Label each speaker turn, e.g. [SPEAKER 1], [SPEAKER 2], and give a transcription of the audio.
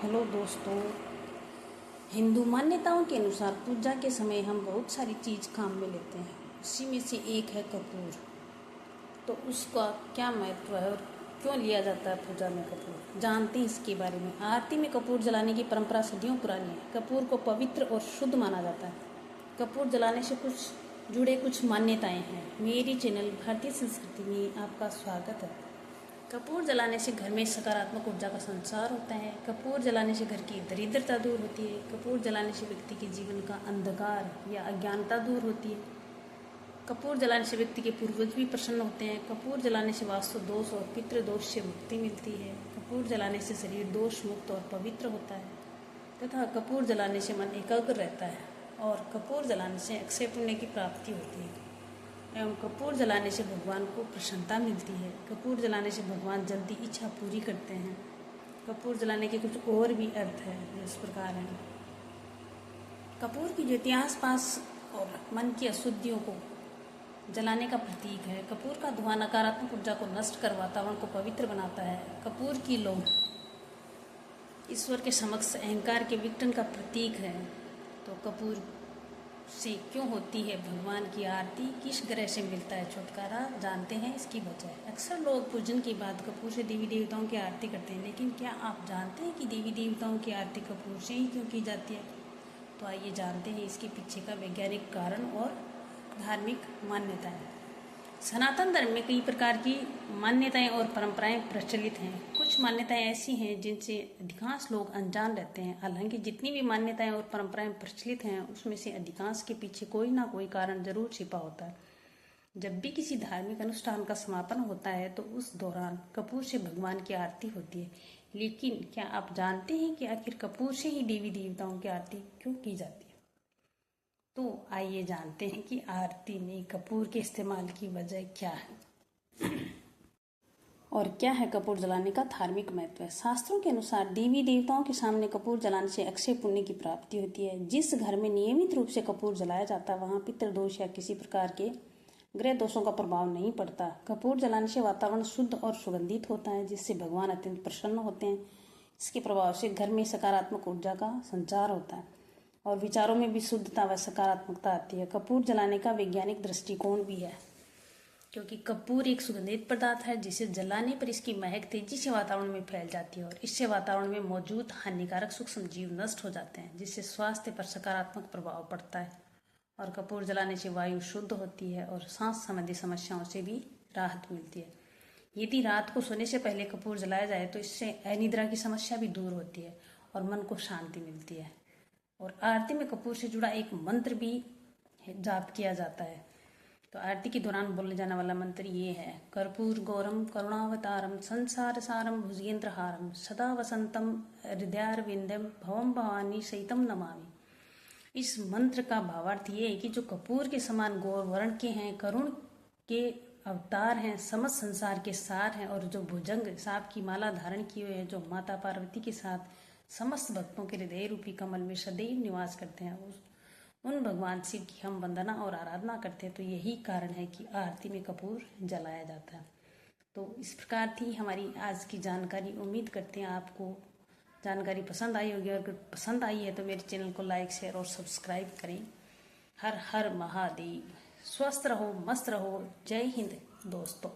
[SPEAKER 1] Hello दोस्तों, हिंदू मान्यताओं के अनुसार पूजा के समय हम बहुत सारी चीज़ काम में लेते हैं। उसी में से एक है कपूर। तो उसका क्या महत्व है और क्यों लिया जाता है पूजा में कपूर, जानते हैं इसके बारे में। आरती में कपूर जलाने की परंपरा सदियों पुरानी है। कपूर को पवित्र और शुद्ध माना जाता है। कपूर जलाने से जुड़े कुछ मान्यताएं हैं। मेरी चैनल भारतीय संस्कृति में आपका स्वागत है। कपूर जलाने से घर में सकारात्मक ऊर्जा का संचार होता है। कपूर जलाने से घर की दरिद्रता दूर होती है। कपूर जलाने से व्यक्ति के जीवन का अंधकार या अज्ञानता दूर होती है। कपूर जलाने से व्यक्ति के पूर्वज भी प्रसन्न होते हैं। कपूर जलाने से वास्तु दोष और पितृ दोष से मुक्ति मिलती है। कपूर जलाने से शरीर दोष मुक्त और पवित्र होता है तथा कपूर जलाने से मन एकाग्र रहता है और कपूर जलाने से अक्षय पुण्य की प्राप्ति होती है एवं कपूर जलाने से भगवान को प्रसन्नता मिलती है। कपूर जलाने से भगवान जल्दी इच्छा पूरी करते हैं। कपूर जलाने के कुछ और भी अर्थ है, इस प्रकार हैं। कपूर की जो इतिहास पास और मन की अशुद्धियों को जलाने का प्रतीक है। कपूर का धुआं नकारात्मक ऊर्जा को नष्ट कर वातावरण को पवित्र बनाता है। कपूर की लौ ईश्वर के समक्ष अहंकार के विघटन का प्रतीक है। तो कपूर से क्यों होती है भगवान की आरती, किस ग्रह से मिलता है छुटकारा, जानते हैं इसकी वजह। अक्सर लोग पूजन के बाद कपूर से देवी देवताओं की आरती करते हैं, लेकिन क्या आप जानते हैं कि देवी देवताओं की आरती कपूर से ही क्यों की जाती है? तो आइए जानते हैं इसके पीछे का वैज्ञानिक कारण और धार्मिक मान्यताएं। सनातन धर्म में कई प्रकार की मान्यताएं और परंपराएं प्रचलित हैं। कुछ मान्यताएं ऐसी हैं जिनसे अधिकांश लोग अनजान रहते हैं। हालांकि जितनी भी मान्यताएं और परंपराएं प्रचलित हैं उसमें से अधिकांश के पीछे कोई ना कोई कारण जरूर छिपा होता है। जब भी किसी धार्मिक अनुष्ठान का समापन होता है तो उस दौरान कपूर से भगवान की आरती होती है। लेकिन क्या आप जानते हैं कि आखिर कपूर से ही देवी देवताओं की आरती क्यों की जाती है? तो आइए जानते हैं कि आरती में कपूर के इस्तेमाल की वजह क्या है और क्या है कपूर जलाने का धार्मिक महत्व। शास्त्रों के अनुसार देवी देवताओं के सामने कपूर जलाने से अक्षय पुण्य की प्राप्ति होती है। जिस घर में नियमित रूप से कपूर जलाया जाता है वहां पितृदोष या किसी प्रकार के ग्रह दोषों का प्रभाव नहीं पड़ता। कपूर जलाने से वातावरण शुद्ध और सुगंधित होता है, जिससे भगवान अत्यंत प्रसन्न होते हैं। इसके प्रभाव से घर में सकारात्मक ऊर्जा का संचार होता है और विचारों में भी शुद्धता व सकारात्मकता आती है। कपूर जलाने का वैज्ञानिक दृष्टिकोण भी है, क्योंकि कपूर एक सुगंधित पदार्थ है जिसे जलाने पर इसकी महक तेजी से वातावरण में फैल जाती है और इससे वातावरण में मौजूद हानिकारक सूक्ष्म जीव नष्ट हो जाते हैं, जिससे स्वास्थ्य पर सकारात्मक प्रभाव पड़ता है। और कपूर जलाने से वायु शुद्ध होती है और सांस संबंधी समस्याओं से भी राहत मिलती है। यदि रात को सोने से पहले कपूर जलाया जाए तो इससे अनिद्रा की समस्या भी दूर होती है और मन को शांति मिलती है। और आरती में कपूर से जुड़ा एक मंत्र भी जाप किया जाता है। तो आरती के दौरान बोले जाने वाला मंत्र ये है: कर्पूर गौरम करुणावतारम संसार सारम भुजगेंद्रहारम सदा वसंतम हृदयारविंदम भवम भवानी सहितम नमामि। इस मंत्र का भावार्थ ये है कि जो कपूर के समान गौर वर्ण के हैं, करुण के अवतार हैं, समस्त संसार के सार हैं और जो भुजंग सांप की माला धारण किए हुए हैं, जो माता पार्वती के साथ समस्त भक्तों के हृदय रूपी कमल में सदैव निवास करते हैं, उन भगवान शिव की हम वंदना और आराधना करते हैं। तो यही कारण है कि आरती में कपूर जलाया जाता है। तो इस प्रकार थी हमारी आज की जानकारी। उम्मीद करते हैं आपको जानकारी पसंद आई होगी और अगर पसंद आई है तो मेरे चैनल को लाइक शेयर और सब्सक्राइब करें। हर हर महादेव। स्वस्थ रहो, मस्त रहो। जय हिंद दोस्तों।